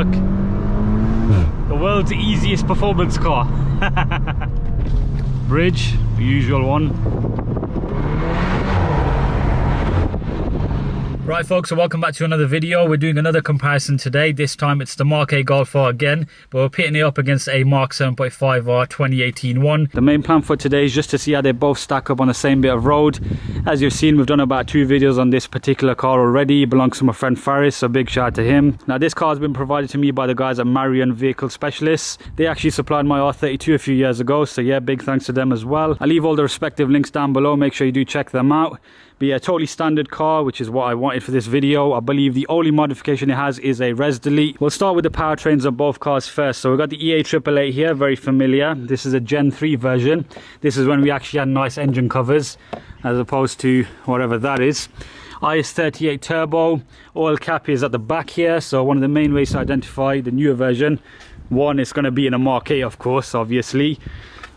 look. The world's easiest performance car. Bridge, the usual one. Right folks, so welcome back to another video. We're doing another comparison today. This time it's the Mark 8 Golf R again, but we're pitting it up against a Mark 7.5R 2018 one. The main plan for today is just to see how they both stack up on the same bit of road. As you've seen, we've done about 2 videos on this particular car already. It belongs to my friend Faris, so big shout out to him. Now this car has been provided to me by the guys at Marion Vehicle Specialists. They actually supplied my R32 a few years ago, so yeah, big thanks to them as well. I'll leave all the respective links down below, make sure you do check them out. But yeah, totally standard car, which is what I wanted for this video. I believe the only modification it has is a res delete. We'll start with the powertrains of both cars first. So we've got the EA888 here, very familiar. This is a Gen 3 version. This is when we actually had nice engine covers, as opposed to whatever that is. IS38 turbo, oil cap is at the back here. So one of the main ways to identify the newer version, one is going to be in a Mark 8, of course, obviously.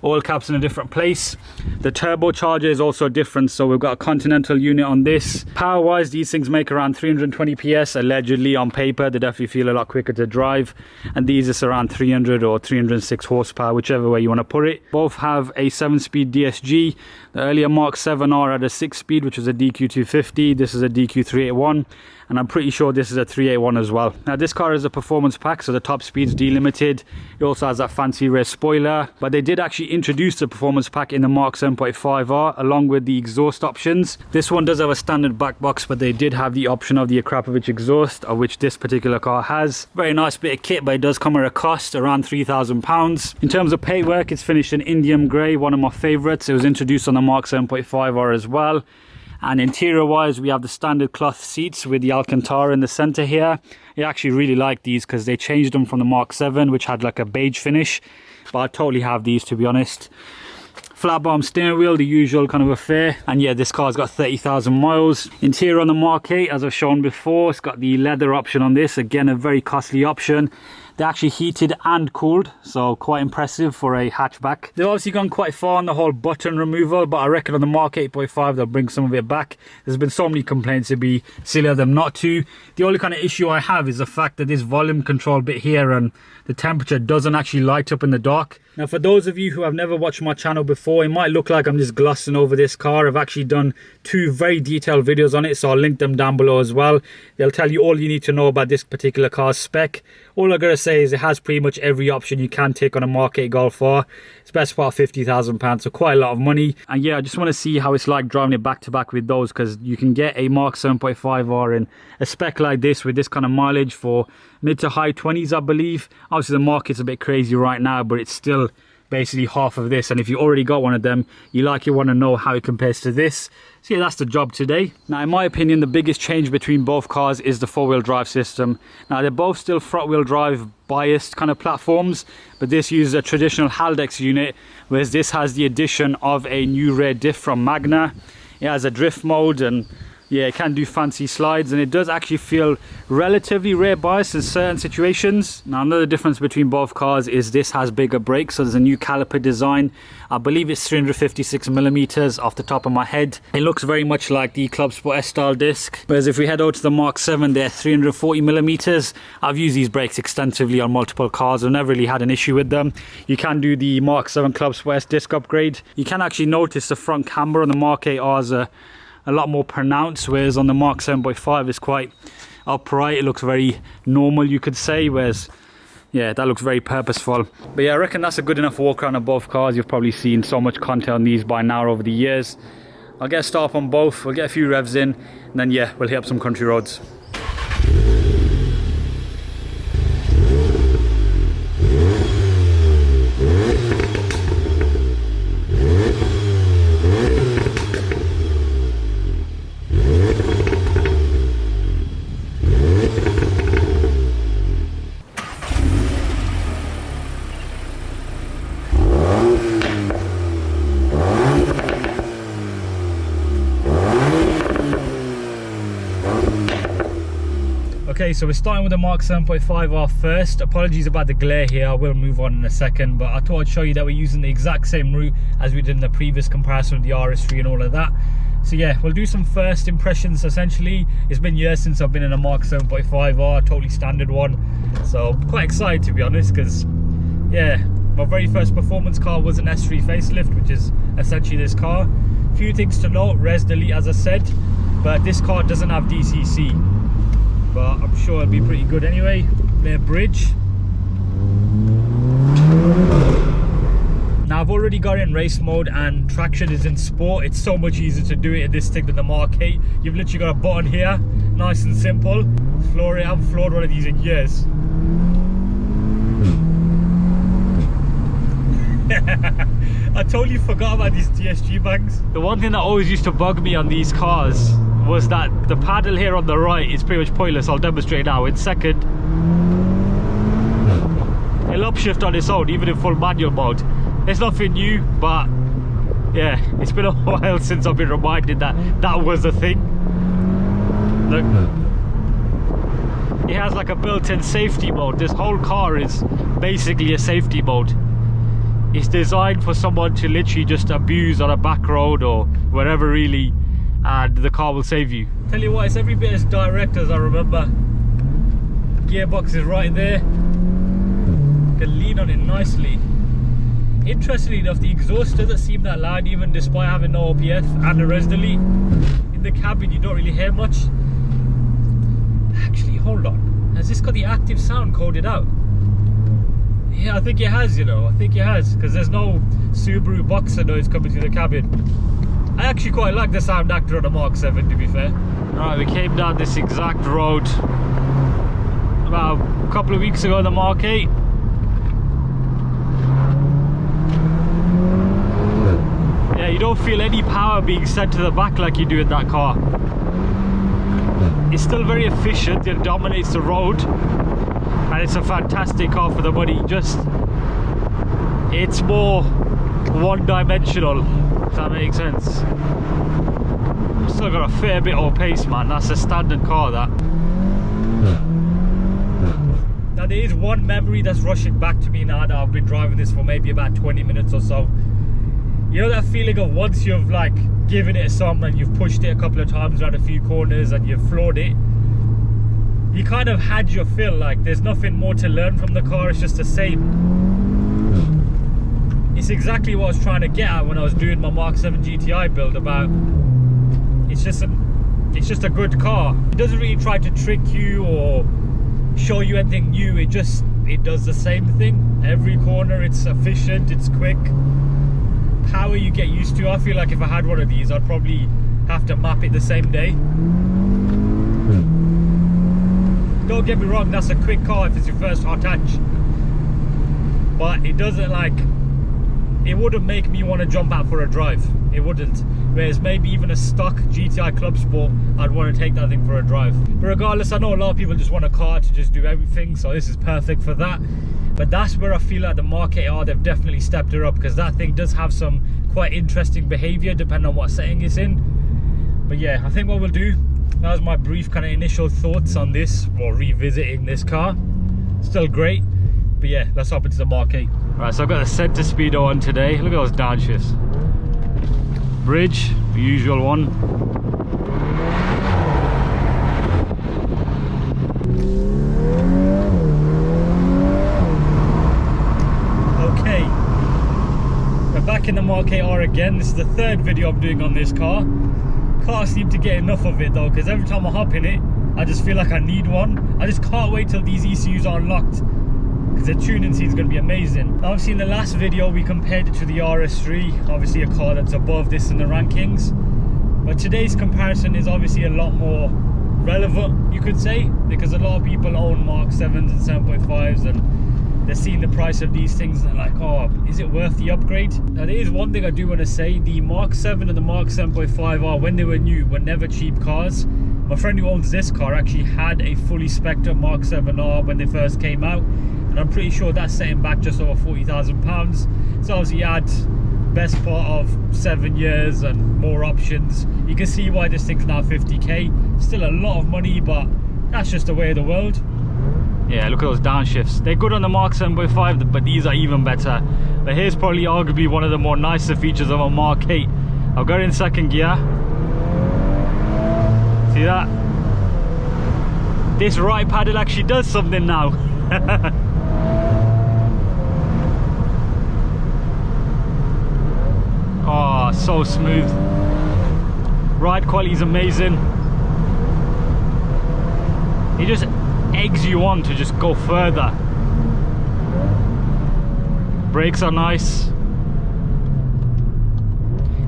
Oil caps in a different place. The turbocharger is also different, so we've got a Continental unit on this. Power wise, these things make around 320 PS allegedly. On paper they definitely feel a lot quicker to drive, and these is around 300 or 306 horsepower, whichever way you want to put it. Both have a 7-speed DSG. The earlier Mark 7R had a 6-speed, which was a DQ250. This is a DQ381, and I'm pretty sure this is a 381 as well. Now this car is a performance pack, so the top speed's delimited. It also has that fancy rear spoiler, but they did actually introduce the performance pack in the Mark 7.5R along with the exhaust options. This one does have a standard back box, but they did have the option of the Akrapovic exhaust, of which this particular car has. Very nice bit of kit, but it does come at a cost around £3,000. In terms of paintwork, it's finished in Indian grey, one of my favourites. It was introduced on the Mark 7.5R as well. And interior wise, we have the standard cloth seats with the Alcantara in the center here. I actually really like these because they changed them from the Mark 7, which had like a beige finish, but I totally have these, to be honest. Flat bottom steering wheel, the usual kind of affair. And yeah, this car's got 30,000 miles. Interior on the Mark 8, as I've shown before, it's got the leather option on this. Again, a very costly option. They're actually heated and cooled, so quite impressive for a hatchback. They've obviously gone quite far on the whole button removal, but I reckon on the Mark 8.5 they'll bring some of it back. There's been so many complaints, it'd be silly of them not to. The only kind of issue I have is the fact that this volume control bit here and the temperature doesn't actually light up in the dark. Now for those of you who have never watched my channel before, it might look like I'm just glossing over this car. I've actually done 2 very detailed videos on it, so I'll link them down below as well. They'll tell you all you need to know about this particular car's spec. All I gotta say is it has pretty much every option you can take on a Mark 8 Golf R. It's best part of £50,000, so quite a lot of money. And yeah, I just want to see how it's like driving it back to back with those, because you can get a Mark 7.5R in a spec like this with this kind of mileage for mid to high 20s, I believe. Obviously the market's a bit crazy right now, but it's still basically half of this, and if you already got one of them, you want to know how it compares to this. So yeah, that's the job today. Now in my opinion, the biggest change between both cars is the 4-wheel drive system. Now they're both still front-wheel drive biased kind of platforms, but this uses a traditional Haldex unit, whereas this has the addition of a new rear diff from Magna. It has a drift mode, and yeah, it can do fancy slides, and it does actually feel relatively rear biased in certain situations. Now another difference between both cars is this has bigger brakes, so there's a new caliper design. I believe it's 356mm off the top of my head. It looks very much like the Club Sport S style disc, whereas if we head over to the Mark 7, they're 340mm. I've used these brakes extensively on multiple cars. I've never really had an issue with them. You can do the Mark 7 Club Sport S disc upgrade. You can actually notice the front camber on the Mark 8Rs a lot more pronounced, whereas on the Mark 7.5 it's quite upright. It looks very normal, you could say, whereas yeah, that looks very purposeful. But yeah, I reckon that's a good enough walk around of both cars. You've probably seen so much content on these by now over the years. I'll get a start on both, we'll get a few revs in, and then yeah, we'll hit up some country roads. Okay, so we're starting with the Mark 7.5R first. Apologies about the glare here, I will move on in a second, but I thought I'd show you that we're using the exact same route as we did in the previous comparison with the RS3 and all of that. So yeah, we'll do some first impressions essentially. It's been years since I've been in a Mark 7.5R, totally standard one. So I'm quite excited to be honest, because yeah, my very first performance car was an S3 facelift, which is essentially this car. Few things to note, res delete as I said, but this car doesn't have DCC. But I'm sure it'll be pretty good anyway. Their bridge. Now I've already got it in race mode and traction is in sport. It's so much easier to do it in this thing than the Mark 8. You've literally got a button here, nice and simple. Floor it, I haven't floored one of these in years. I totally forgot about these DSG bangs. The one thing that always used to bug me on these cars was that the paddle here on the right is pretty much pointless. I'll demonstrate now. In second, it'll upshift on its own, even in full manual mode. It's nothing new, but yeah, it's been a while since I've been reminded that that was a thing. Look, it has like a built-in safety mode. This whole car is basically a safety mode. It's designed for someone to literally just abuse on a back road or wherever really, and the car will save you. Tell you what, it's every bit as direct as I remember. Gearbox is right there. You can lean on it nicely. Interestingly enough, the exhaust doesn't seem that loud even despite having no OPF and a res delete. In the cabin you don't really hear much. Actually, hold on. Has this got the active sound coded out? Yeah, I think it has, you know. I think it has, because there's no Subaru Boxer noise coming through the cabin. I actually quite like the sound actor on a Mark 7, to be fair. Alright, we came down this exact road about a couple of weeks ago in the Mark 8. Yeah, you don't feel any power being sent to the back like you do in that car. It's still very efficient, it dominates the road, and it's a fantastic car for the money. Just, it's more one-dimensional, if that makes sense. Still got a fair bit of pace, man. That's a standard car, that. Now there is one memory that's rushing back to me now that I've been driving this for maybe about 20 minutes or so. You know that feeling of once you've like given it some and you've pushed it a couple of times around a few corners and you've floored it, you kind of had your fill, like there's nothing more to learn from the car, it's just the same. It's exactly what I was trying to get at when I was doing my Mark 7 GTI build about, it's just a good car. It doesn't really try to trick you or show you anything new, it does the same thing. Every corner it's efficient, it's quick. Power you get used to. I feel like if I had one of these I'd probably have to map it the same day. Don't get me wrong, that's a quick car if it's your first hot hatch, but it doesn't like, it wouldn't make me want to jump out for a drive. It wouldn't. Whereas maybe even a stock GTI Club Sport, I'd want to take that thing for a drive. But regardless, I know a lot of people just want a car to just do everything, so this is perfect for that. But that's where I feel like the Mark 8R, they've definitely stepped it up, because that thing does have some quite interesting behaviour depending on what setting it's in. But yeah, I think what we'll do, that was my brief kind of initial thoughts on this, or revisiting this car. Still great, but yeah, let's hop into the Mark 8. Right, so I've got the centre speedo on today. Look at those downshifts. Bridge, the usual one. Okay, we're back in the Mark 8R again. This is the third video I'm doing on this car. Can't seem to get enough of it though, because every time I hop in it I just feel like I need one. I just can't wait till these ECUs are unlocked, because the tuning scene is going to be amazing. Now, obviously in the last video we compared it to the RS3, obviously a car that's above this in the rankings, but today's comparison is obviously a lot more relevant, you could say, because a lot of people own Mark 7s and 7.5s and they're seeing the price of these things and they're like, oh, is it worth the upgrade? Now there is one thing I do want to say, the Mark 7 and the Mark 7.5R, when they were new, were never cheap cars. My friend who owns this car actually had a fully spec'd up Mark 7R when they first came out, and I'm pretty sure that's setting back just over £40,000. So obviously you had best part of 7 years and more options. You can see why this thing's now 50k. Still a lot of money, but that's just the way of the world. Yeah, look at those downshifts. They're good on the Mark 7.5, but these are even better. But here's probably arguably one of the more nicer features of a Mark 8. I've got it in second gear. See that? This right paddle actually does something now. Oh, so smooth. Ride quality is amazing. It just eggs you on to just go further. Brakes are nice.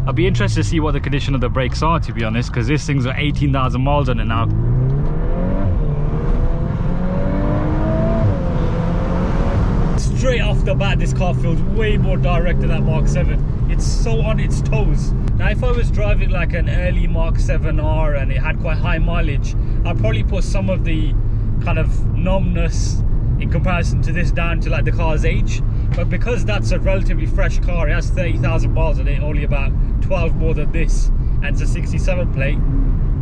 I'll be interested to see what the condition of the brakes are, to be honest, because this thing's got 18,000 miles on it now. Straight off the bat, this car feels way more direct than that Mark 7. It's so on its toes. Now, if I was driving like an early Mark 7R and it had quite high mileage, I'd probably put some of the kind of numbness in comparison to this down to like the car's age. But because that's a relatively fresh car, it has 30,000 miles on it, only about 12 more than this, and it's a 67 plate,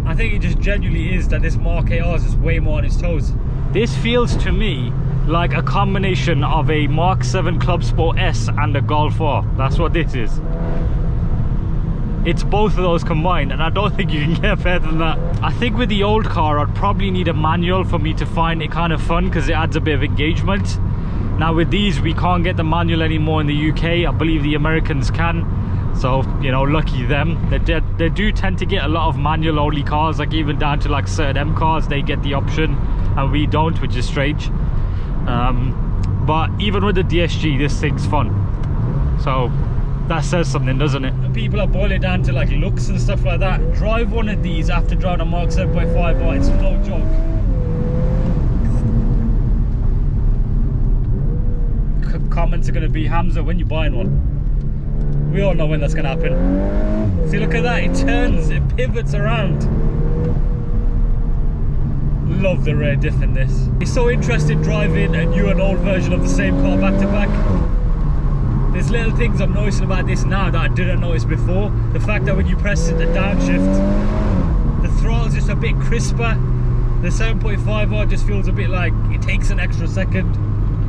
I think it just genuinely is that this Mark 8R is just way more on its toes. This feels to me like a combination of a Mark 7 Club Sport S and a Golf R. That's what this is. It's both of those combined, and I don't think you can get better than that. I think with the old car, I'd probably need a manual for me to find it kind of fun, because it adds a bit of engagement. Now with these, we can't get the manual anymore in the UK. I believe the Americans can. So, you know, lucky them. They do tend to get a lot of manual only cars, like even down to like certain M cars, they get the option and we don't, which is strange. But even with the DSG, this thing's fun. So that says something, doesn't it? And people are boiling down to like looks and stuff like that. Drive one of these after driving a Mark 7.5R, it's no joke. Comments are going to be, Hamza, when you buying one? We all know when that's going to happen. See, look at that, it turns, it pivots around. Love the rear diff in this. It's so interesting driving a new and old version of the same car back to back. There's little things I'm noticing about this now that I didn't notice before. The fact that when you press the downshift, the throttle's just a bit crisper. The 7.5R just feels a bit like it takes an extra second,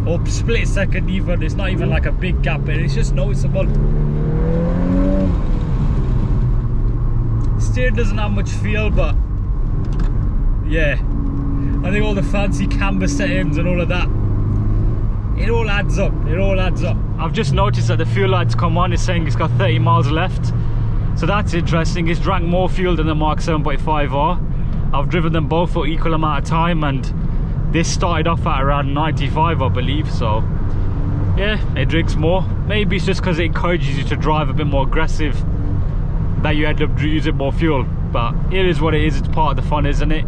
or split second even. It's not even like a big gap, but it's just noticeable. Steering doesn't have much feel, but yeah, I think all the fancy camber settings and all of that, it all adds up. It all adds up. I've just noticed that the fuel lights come on, it's saying it's got 30 miles left, so that's interesting. It's drank more fuel than the Mark 7.5R. I've driven them both for equal amount of time, and this started off at around 95, I believe. So yeah, it drinks more. Maybe it's just because it encourages you to drive a bit more aggressive that you end up using more fuel, but it is what it is. It's part of the fun, isn't it?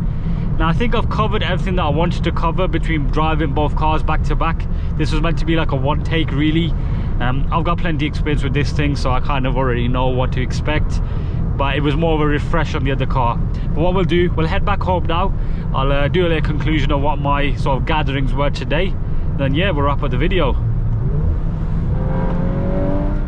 Now I think I've covered everything that I wanted to cover between driving both cars back to back. This was meant to be like a one take really. I've got plenty of experience with this thing, so I kind of already know what to expect, but it was more of a refresh on the other car. But what we'll do, we'll head back home now. I'll do a little conclusion of what my sort of gatherings were today, then yeah, we'll wrap up the video.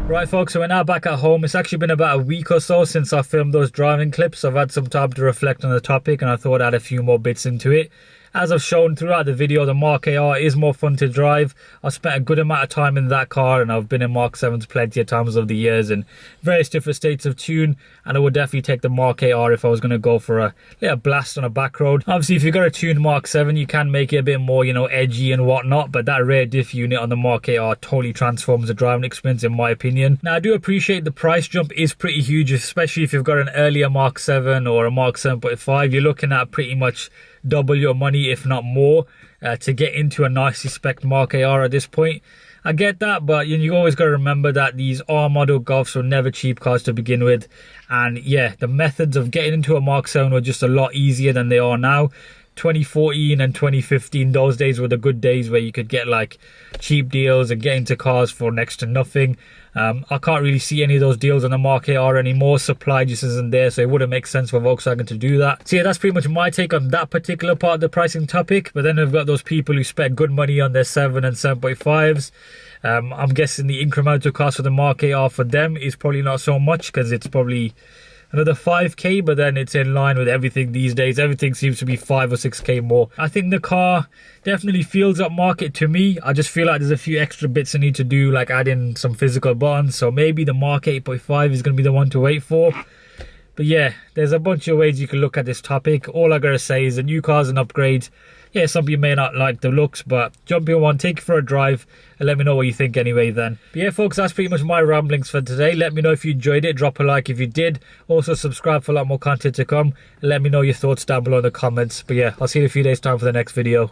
Right folks, so we're now back at home. It's actually been about a week or so since I filmed those driving clips. I've had some time to reflect on the topic, and I thought I'd add a few more bits into it. As I've shown throughout the video, the Mark 8R is more fun to drive. I've spent a good amount of time in that car, and I've been in Mark 7s plenty of times over the years in various different states of tune, and I would definitely take the Mark 8R if I was going to go for a little blast on a back road. Obviously, if you've got a tuned Mark 7, you can make it a bit more, you know, edgy and whatnot, but that rear diff unit on the Mark 8R totally transforms the driving experience in my opinion. Now, I do appreciate the price jump is pretty huge, especially if you've got an earlier Mark 7 or a Mark 7.5. You're looking at pretty much double your money, if not more, to get into a nicely spec'd Mark 8R at this point. I get that, but you always got to remember that these R model Golfs were never cheap cars to begin with, and yeah, the methods of getting into a Mark 7 were just a lot easier than they are now. 2014 and 2015, those days were the good days where you could get like cheap deals and get into cars for next to nothing. I can't really see any of those deals on the Mark 8R anymore. Supply just isn't there, so it wouldn't make sense for Volkswagen to do that. So yeah, that's pretty much my take on that particular part of the pricing topic. But then we've got those people who spent good money on their 7 and 7.5s. I'm guessing the incremental cost for the Mark 8R for them is probably not so much, because it's probably another 5k, but then it's in line with everything these days. Everything seems to be 5 or 6k more. I think the car definitely feels up market to me. I just feel like there's a few extra bits I need to do, like add in some physical buttons. So maybe the Mark 8.5 is going to be the one to wait for. But yeah, there's a bunch of ways you can look at this topic. All I gotta say is a new car's an upgrade. Yeah, some of you may not like the looks, but jump in one, take it for a drive, and let me know what you think anyway then. But yeah, folks, that's pretty much my ramblings for today. Let me know if you enjoyed it. Drop a like if you did. Also, subscribe for a lot more content to come. And let me know your thoughts down below in the comments. But yeah, I'll see you in a few days' time for the next video.